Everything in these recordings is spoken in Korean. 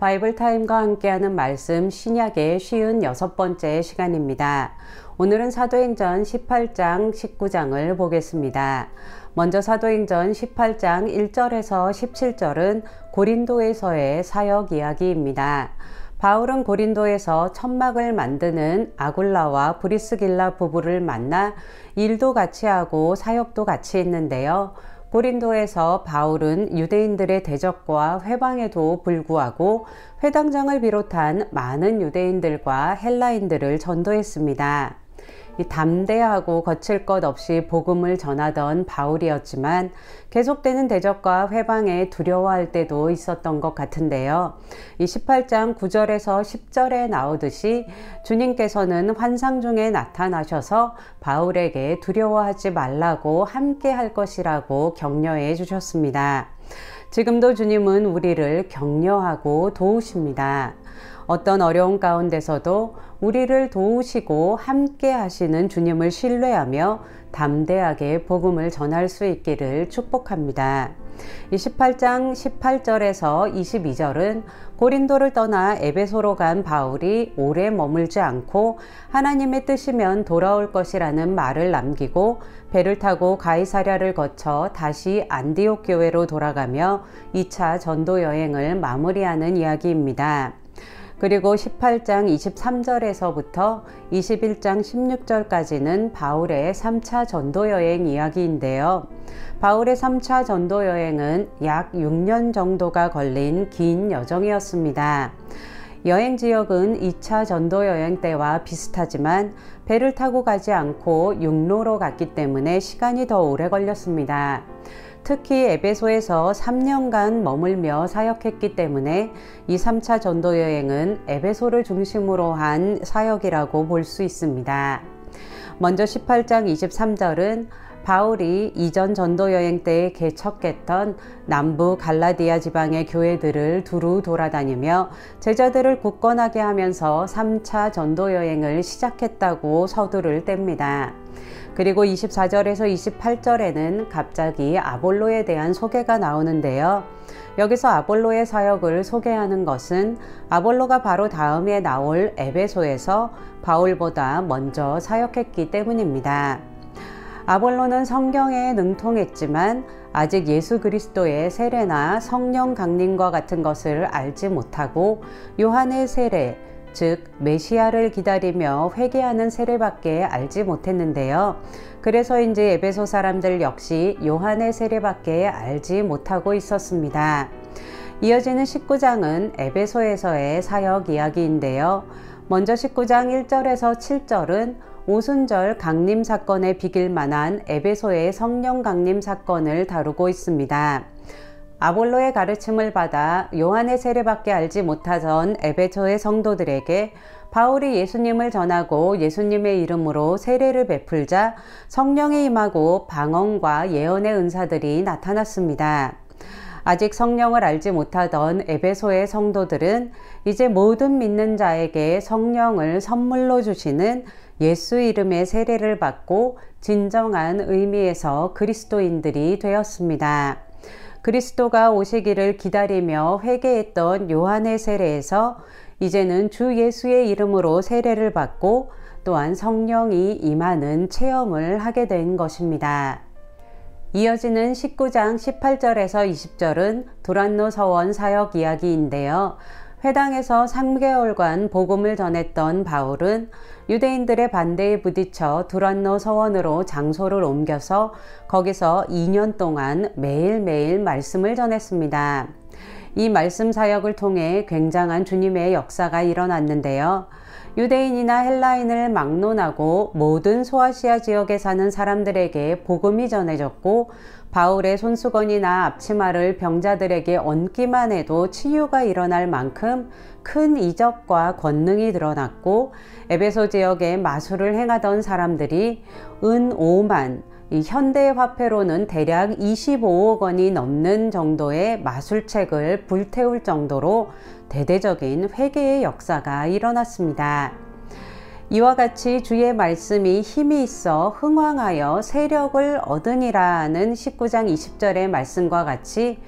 바이블 타임과 함께하는 말씀 신약의 56번째 시간입니다. 오늘은 사도행전 18장 19장을 보겠습니다. 먼저 사도행전 18장 1절에서 17절은 고린도에서의 사역 이야기입니다. 바울은 고린도에서 천막을 만드는 아굴라와 브리스길라 부부를 만나 일도 같이 하고 사역도 같이 했는데요. 고린도에서 바울은 유대인들의 대적과 회방에도 불구하고 회당장을 비롯한 많은 유대인들과 헬라인들을 전도했습니다. 담대하고 거칠 것 없이 복음을 전하던 바울이었지만 계속되는 대적과 회방에 두려워할 때도 있었던 것 같은데요. 이 18장 9절에서 10절에 나오듯이 주님께서는 환상 중에 나타나셔서 바울에게 두려워하지 말라고 함께 할 것이라고 격려해 주셨습니다. 지금도 주님은 우리를 격려하고 도우십니다. 어떤 어려운 가운데서도 우리를 도우시고 함께 하시는 주님을 신뢰하며 담대하게 복음을 전할 수 있기를 축복합니다. 이 18장 18절에서 22절은 고린도를 떠나 에베소로 간 바울이 오래 머물지 않고 하나님의 뜻이면 돌아올 것이라는 말을 남기고 배를 타고 가이사랴를 거쳐 다시 안디옥 교회로 돌아가며 2차 전도 여행을 마무리하는 이야기입니다. 그리고 18장 23절에서부터 21장 16절까지는 바울의 3차 전도여행 이야기인데요. 바울의 3차 전도여행은 약 6년 정도가 걸린 긴 여정이었습니다. 여행 지역은 2차 전도여행 때와 비슷하지만 배를 타고 가지 않고 육로로 갔기 때문에 시간이 더 오래 걸렸습니다. 특히 에베소에서 3년간 머물며 사역했기 때문에 이 3차 전도 여행은 에베소를 중심으로 한 사역이라고 볼 수 있습니다. 먼저 18장 23절은 바울이 이전 전도 여행 때 개척했던 남부 갈라디아 지방의 교회들을 두루 돌아다니며 제자들을 굳건하게 하면서 3차 전도 여행을 시작했다고 서두를 뗍니다. 그리고 24절에서 28절에는 갑자기 아볼로에 대한 소개가 나오는데요. 여기서 아볼로의 사역을 소개하는 것은 아볼로가 바로 다음에 나올 에베소에서 바울보다 먼저 사역했기 때문입니다. 아볼로는 성경에 능통했지만 아직 예수 그리스도의 세례나 성령 강림과 같은 것을 알지 못하고 요한의 세례, 즉 메시아를 기다리며 회개하는 세례밖에 알지 못했는데요. 그래서인지 에베소 사람들 역시 요한의 세례밖에 알지 못하고 있었습니다. 이어지는 19장은 에베소에서의 사역 이야기인데요. 먼저 19장 1절에서 7절은 오순절 강림 사건에 비길 만한 에베소의 성령 강림 사건을 다루고 있습니다. 아볼로의 가르침을 받아 요한의 세례밖에 알지 못하던 에베소의 성도들에게 바울이 예수님을 전하고 예수님의 이름으로 세례를 베풀자 성령이 임하고 방언과 예언의 은사들이 나타났습니다. 아직 성령을 알지 못하던 에베소의 성도들은 이제 모든 믿는 자에게 성령을 선물로 주시는 예수 이름의 세례를 받고 진정한 의미에서 그리스도인들이 되었습니다. 그리스도가 오시기를 기다리며 회개했던 요한의 세례에서 이제는 주 예수의 이름으로 세례를 받고 또한 성령이 임하는 체험을 하게 된 것입니다. 이어지는 19장 18절에서 20절은 두란노 서원 사역 이야기인데요. 회당에서 3개월간 복음을 전했던 바울은 유대인들의 반대에 부딪혀 두란노 서원으로 장소를 옮겨서 거기서 2년 동안 매일매일 말씀을 전했습니다. 이 말씀 사역을 통해 굉장한 주님의 역사가 일어났는데요. 유대인이나 헬라인을 막론하고 모든 소아시아 지역에 사는 사람들에게 복음이 전해졌고 바울의 손수건이나 앞치마를 병자들에게 얹기만 해도 치유가 일어날 만큼 큰 이적과 권능이 드러났고 에베소 지역에 마술을 행하던 사람들이 은 5만, 이 현대 화폐로는 대략 25억 원이 넘는 정도의 마술책을 불태울 정도로 대대적인 회개의 역사가 일어났습니다. 이와 같이 주의 말씀이 힘이 있어 흥왕하여 세력을 얻으니라 하는 19장 20절의 말씀과 같이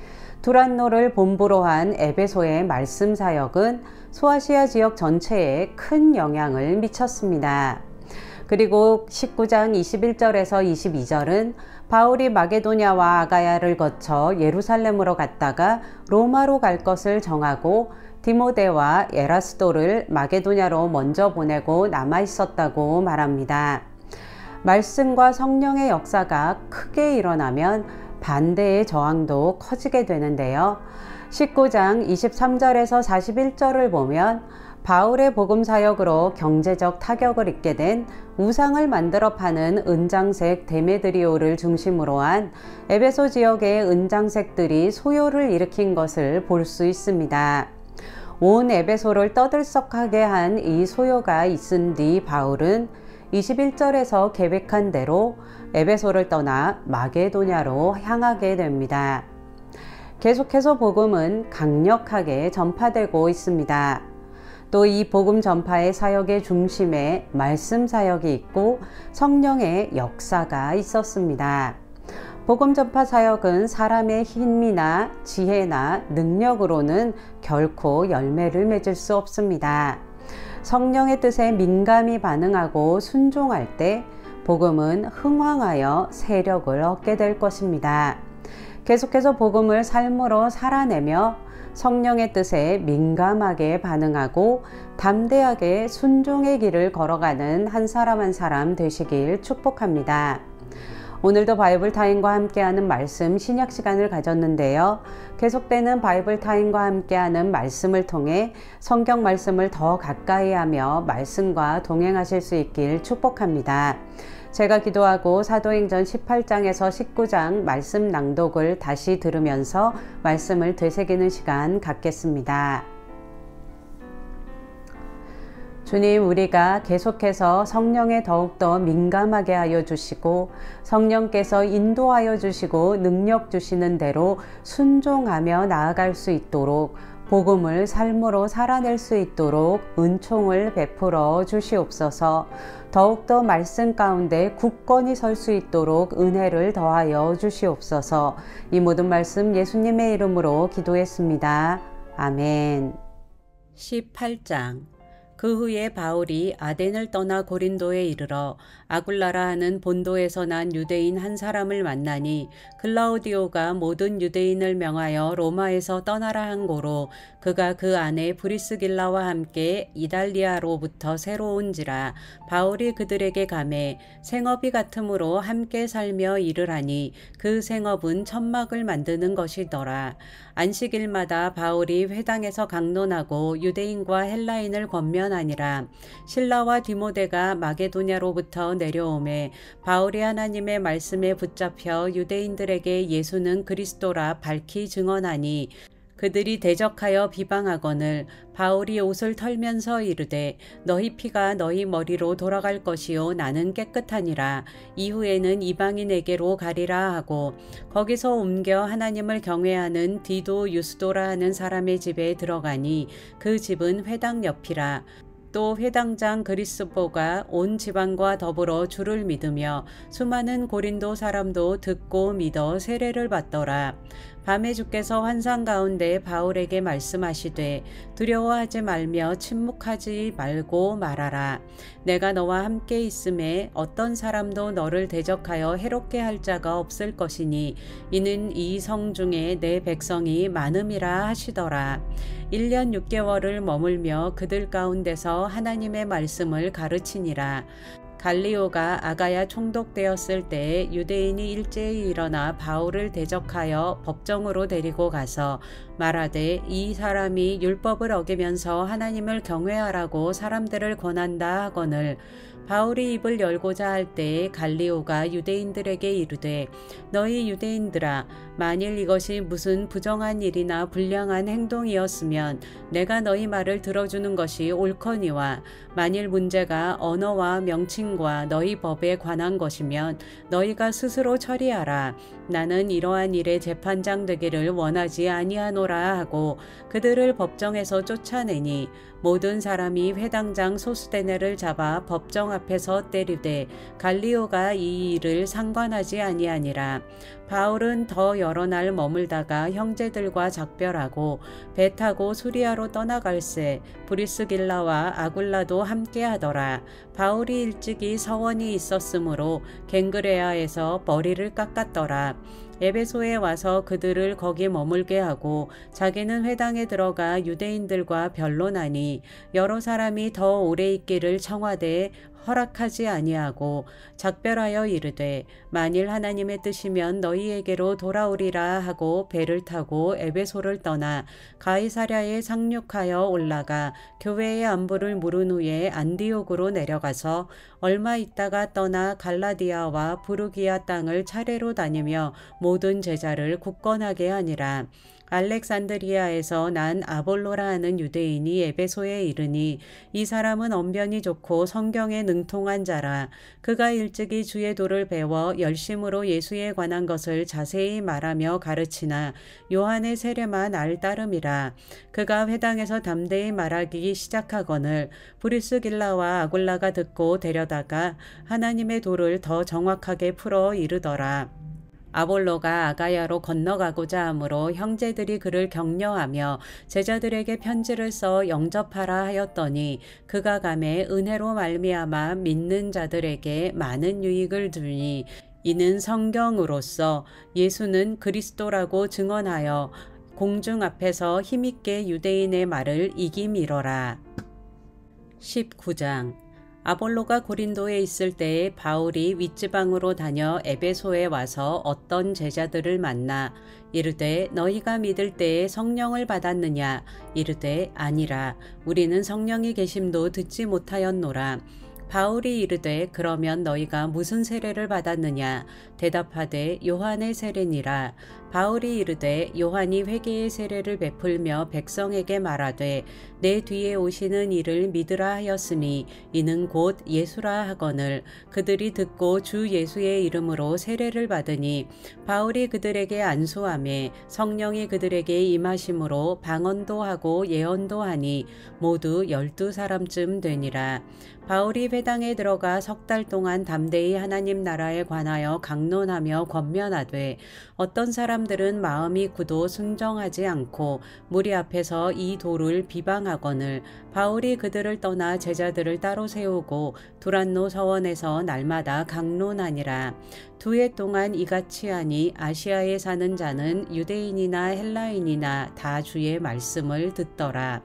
두란노를 본부로 한 에베소의 말씀 사역은 소아시아 지역 전체에 큰 영향을 미쳤습니다. 그리고 19장 21절에서 22절은 바울이 마게도냐와 아가야를 거쳐 예루살렘으로 갔다가 로마로 갈 것을 정하고 디모데와 에라스도를 마게도냐로 먼저 보내고 남아 있었다고 말합니다. 말씀과 성령의 역사가 크게 일어나면 반대의 저항도 커지게 되는데요. 19장 23절에서 41절을 보면 바울의 복음 사역으로 경제적 타격을 입게 된 우상을 만들어 파는 은장색 데메드리오를 중심으로 한 에베소 지역의 은장색들이 소요를 일으킨 것을 볼 수 있습니다. 온 에베소를 떠들썩하게 한 이 소요가 있은 뒤 바울은 21절에서 계획한 대로 에베소를 떠나 마게도냐로 향하게 됩니다. 계속해서 복음은 강력하게 전파되고 있습니다. 또 이 복음 전파의 사역의 중심에 말씀 사역이 있고 성령의 역사가 있었습니다. 복음 전파 사역은 사람의 힘이나 지혜나 능력으로는 결코 열매를 맺을 수 없습니다. 성령의 뜻에 민감히 반응하고 순종할 때 복음은 흥황하여 세력을 얻게 될 것입니다. 계속해서 복음을 삶으로 살아내며 성령의 뜻에 민감하게 반응하고 담대하게 순종의 길을 걸어가는 한 사람 되시길 축복합니다. 오늘도 바이블 타임과 함께하는 말씀 신약 시간을 가졌는데요. 계속되는 바이블 타임과 함께하는 말씀을 통해 성경 말씀을 더 가까이 하며 말씀과 동행하실 수 있길 축복합니다. 제가 기도하고 사도행전 18장에서 19장 말씀 낭독을 다시 들으면서 말씀을 되새기는 시간 갖겠습니다. 주님, 우리가 계속해서 성령에 더욱더 민감하게 하여 주시고 성령께서 인도하여 주시고 능력 주시는 대로 순종하며 나아갈 수 있도록 복음을 삶으로 살아낼 수 있도록 은총을 베풀어 주시옵소서. 더욱더 말씀 가운데 굳건히 설 수 있도록 은혜를 더하여 주시옵소서. 이 모든 말씀 예수님의 이름으로 기도했습니다. 아멘. 18장. 그 후에 바울이 아덴을 떠나 고린도에 이르러 아굴라라 하는 본도에서 난 유대인 한 사람을 만나니 글라우디오가 모든 유대인을 명하여 로마에서 떠나라 한 고로 그가 그 안에 브리스길라와 함께 이달리아로부터 새로 온지라. 바울이 그들에게 가매 생업이 같으므로 함께 살며 일을 하니 그 생업은 천막을 만드는 것이더라. 안식일마다 바울이 회당에서 강론하고 유대인과 헬라인을 권면하니라. 실라와 디모데가 마게도냐로부터 내려오매 바울이 하나님의 말씀에 붙잡혀 유대인들에게 예수는 그리스도라 밝히 증언하니 그들이 대적하여 비방하거늘 바울이 옷을 털면서 이르되 너희 피가 너희 머리로 돌아갈 것이요 나는 깨끗하니라. 이후에는 이방인에게로 가리라 하고 거기서 옮겨 하나님을 경외하는 디도 유스도라 하는 사람의 집에 들어가니 그 집은 회당 옆이라. 또 회당장 그리스포가 온 지방과 더불어 주를 믿으며 수많은 고린도 사람도 듣고 믿어 세례를 받더라. 밤에 주께서 환상 가운데 바울에게 말씀하시되 두려워하지 말며 침묵하지 말고 말하라. 내가 너와 함께 있음에 어떤 사람도 너를 대적하여 해롭게 할 자가 없을 것이니 이는 이 성 중에 내 백성이 많음이라 하시더라. 1년 6개월을 머물며 그들 가운데서 하나님의 말씀을 가르치니라. 갈리오가 아가야 총독되었을 때 유대인이 일제히 일어나 바울을 대적하여 법정으로 데리고 가서 말하되 이 사람이 율법을 어기면서 하나님을 경외하라고 사람들을 권한다 하거늘 바울이 입을 열고자 할 때에 갈리오가 유대인들에게 이르되 너희 유대인들아 만일 이것이 무슨 부정한 일이나 불량한 행동이었으면 내가 너희 말을 들어주는 것이 옳거니와 만일 문제가 언어와 명칭과 너희 법에 관한 것이면 너희가 스스로 처리하라. 나는 이러한 일에 재판장 되기를 원하지 아니하노라 하고 그들을 법정에서 쫓아내니 모든 사람이 회당장 소스데네를 잡아 법정 앞에서 때리되 갈리오가 이 일을 상관하지 아니하니라. 바울은 더 여러 날 머물다가 형제들과 작별하고 배 타고 수리아로 떠나갈새 브리스길라와 아굴라도 함께하더라. 바울이 일찍이 서원이 있었으므로 갱그레아에서 머리를 깎았더라. 에베소에 와서 그들을 거기 머물게 하고 자기는 회당에 들어가 유대인들과 변론하니 여러 사람이 더 오래 있기를 청하되 허락하지 아니하고 작별하여 이르되 만일 하나님의 뜻이면 너희에게로 돌아오리라 하고 배를 타고 에베소를 떠나 가이사랴에 상륙하여 올라가 교회의 안부를 물은 후에 안디옥으로 내려가서 얼마 있다가 떠나 갈라디아와 부르기아 땅을 차례로 다니며 모든 제자를 굳건하게 하니라. 알렉산드리아에서 난 아볼로라 하는 유대인이 에베소에 이르니 이 사람은 언변이 좋고 성경에 능통한 자라. 그가 일찍이 주의 도를 배워 열심으로 예수에 관한 것을 자세히 말하며 가르치나 요한의 세례만 알 따름이라. 그가 회당에서 담대히 말하기 시작하거늘 브리스길라와 아굴라가 듣고 데려다가 하나님의 도를 더 정확하게 풀어 이르더라. 아볼로가 아가야로 건너가고자 하므로 형제들이 그를 격려하며 제자들에게 편지를 써 영접하라 하였더니 그가 가매 은혜로 말미암아 믿는 자들에게 많은 유익을 주니 이는 성경으로서 예수는 그리스도라고 증언하여 공중 앞에서 힘있게 유대인의 말을 이기미러라. 19장 아볼로가 고린도에 있을 때에 바울이 윗지방으로 다녀 에베소에 와서 어떤 제자들을 만나 이르되 너희가 믿을 때에 성령을 받았느냐 이르되 아니라 우리는 성령이 계심도 듣지 못하였노라. 바울이 이르되 그러면 너희가 무슨 세례를 받았느냐 대답하되 요한의 세례니라. 바울이 이르되 요한이 회개의 세례를 베풀며 백성에게 말하되 내 뒤에 오시는 이를 믿으라 하였으니 이는 곧 예수라 하거늘 그들이 듣고 주 예수의 이름으로 세례를 받으니 바울이 그들에게 안수하매 성령이 그들에게 임하심으로 방언도 하고 예언도 하니 모두 12사람쯤 되니라. 바울이 회당에 들어가 석 달 동안 담대히 하나님 나라에 관하여 강론하며 권면하되 어떤 사람들은 마음이 굳어 순정하지 않고 무리 앞에서 이 도를 비방하거늘 바울이 그들을 떠나 제자들을 따로 세우고 두란노 서원에서 날마다 강론하니라. 2해 동안 이같이 하니 아시아에 사는 자는 유대인이나 헬라인이나 다 주의 말씀을 듣더라.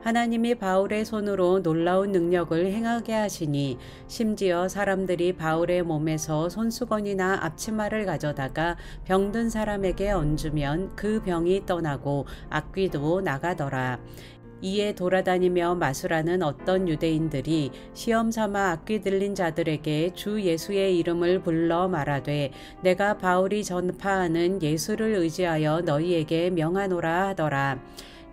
하나님이 바울의 손으로 놀라운 능력을 행하게 하시니 심지어 사람들이 바울의 몸에서 손수건이나 앞치마를 가져다가 병든 사람에게 얹으면 그 병이 떠나고 악귀도 나가더라. 이에 돌아다니며 마술하는 어떤 유대인들이 시험삼아 악귀 들린 자들에게 주 예수의 이름을 불러 말하되 내가 바울이 전파하는 예수를 의지하여 너희에게 명하노라 하더라.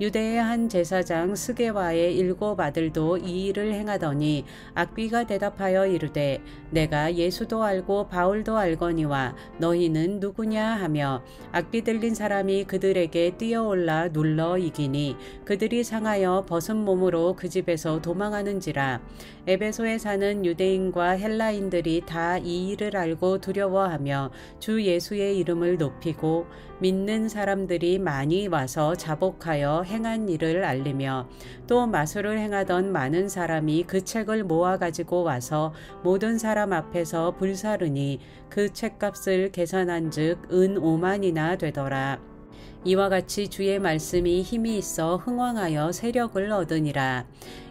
유대의 한 제사장 스게와의 7 아들도 이 일을 행하더니 악귀가 대답하여 이르되 내가 예수도 알고 바울도 알거니와 너희는 누구냐 하며 악귀 들린 사람이 그들에게 뛰어올라 눌러 이기니 그들이 상하여 벗은 몸으로 그 집에서 도망하는지라. 에베소에 사는 유대인과 헬라인들이 다 이 일을 알고 두려워하며 주 예수의 이름을 높이고 믿는 사람들이 많이 와서 자복하여 행한 일을 알리며 또 마술을 행하던 많은 사람이 그 책을 모아 가지고 와서 모든 사람 앞에서 불사르니 그 책값을 계산한즉 은 5만이나 되더라. 이와 같이 주의 말씀이 힘이 있어 흥왕하여 세력을 얻으니라.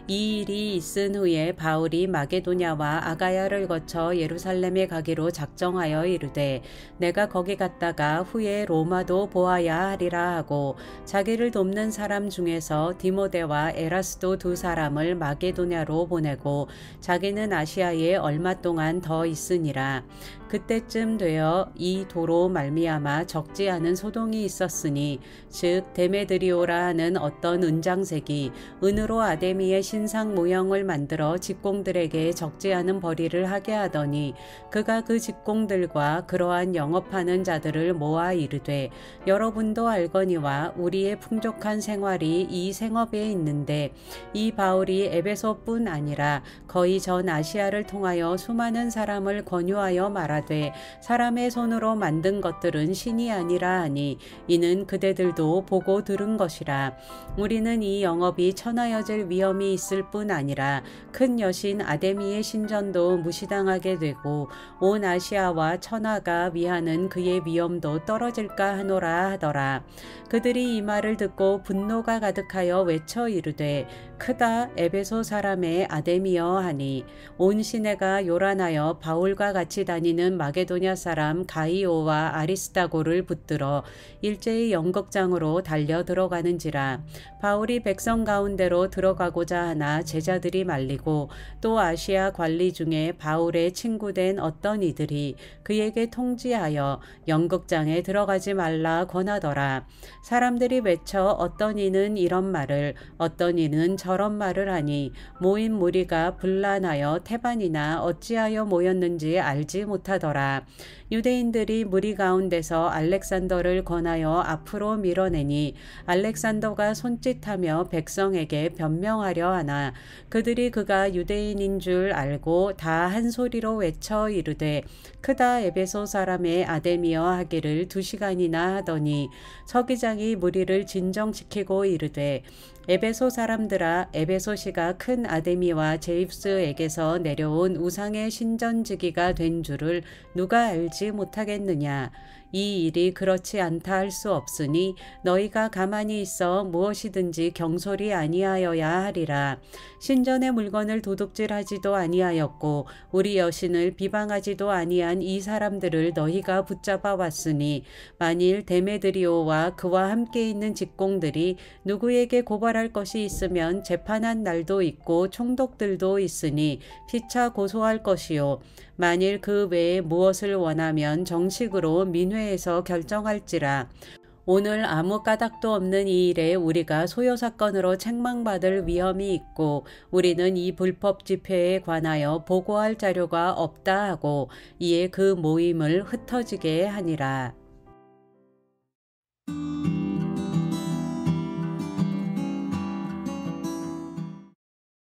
이 일이 있은 후에 바울이 마게도냐와 아가야를 거쳐 예루살렘에 가기로 작정하여 이르되 내가 거기 갔다가 후에 로마도 보아야 하리라 하고 자기를 돕는 사람 중에서 디모데와 에라스도 2 사람을 마게도냐로 보내고 자기는 아시아에 얼마 동안 더 있으니라. 그때쯤 되어 이 도로 말미암아 적지 않은 소동이 있었으니 하더니 즉 데메드리오라 하는 어떤 은장색이 은으로 아데미의 신상 모형을 만들어 직공들에게 적지 않은 벌이를 하게 하더니 그가 그 직공들과 그러한 영업하는 자들을 모아 이르되 여러분도 알거니와 우리의 풍족한 생활이 이 생업에 있는데 이 바울이 에베소뿐 아니라 거의 전 아시아를 통하여 수많은 사람을 권유하여 말하되 사람의 손으로 만든 것들은 신이 아니라 하니 이는 그대들도 보고 들은 것이라. 우리는 이 영업이 천하여질 위험이 있을 뿐 아니라 큰 여신 아데미의 신전도 무시당하게 되고 온 아시아와 천하가 위하는 그의 위엄도 떨어질까 하노라 하더라. 그들이 이 말을 듣고 분노가 가득하여 외쳐 이르되 크다 에베소 사람의 아데미여 하니 온 시내가 요란하여 바울과 같이 다니는 마게도냐 사람 가이오와 아리스다고를 붙들어 일제히 연극장으로 달려 들어가는지라. 바울이 백성 가운데로 들어가고자 하나 제자들이 말리고 또 아시아 관리 중에 바울의 친구된 어떤 이들이 그에게 통지하여 연극장에 들어가지 말라 권하더라. 사람들이 외쳐 어떤 이는 이런 말을 어떤 이는 저런 말을 하니 모인 무리가 분란하여 태반이나 어찌하여 모였는지 알지 못하더라. 유대인들이 무리 가운데서 알렉산더를 권하여 앞으로 밀어내니 알렉산더가 손짓하며 백성에게 변명하려 하나 그들이 그가 유대인인 줄 알고 다 한 소리로 외쳐 이르되 크다 에베소 사람의 아데미여 하기를 2시간이나 하더니 서기장이 무리를 진정시키고 이르되 에베소 사람들아 에베소시가 큰 아데미와 제입스에게서 내려온 우상의 신전지기가 된 줄을 누가 알지 못하겠느냐. 이 일이 그렇지 않다 할 수 없으니 너희가 가만히 있어 무엇이든지 경솔이 아니하여야 하리라. 신전의 물건을 도둑질하지도 아니하였고 우리 여신을 비방하지도 아니한 이 사람들을 너희가 붙잡아 왔으니 만일 데메드리오와 그와 함께 있는 직공들이 누구에게 고발할 것이 있으면 재판한 날도 있고 총독들도 있으니 피차 고소할 것이요 만일 그 외에 무엇을 원하면 정식으로 민회에서 결정할지라. 오늘 아무 까닭도 없는 이 일에 우리가 소요사건으로 책망받을 위험이 있고 우리는 이 불법 집회에 관하여 보고할 자료가 없다 하고 이에 그 모임을 흩어지게 하니라.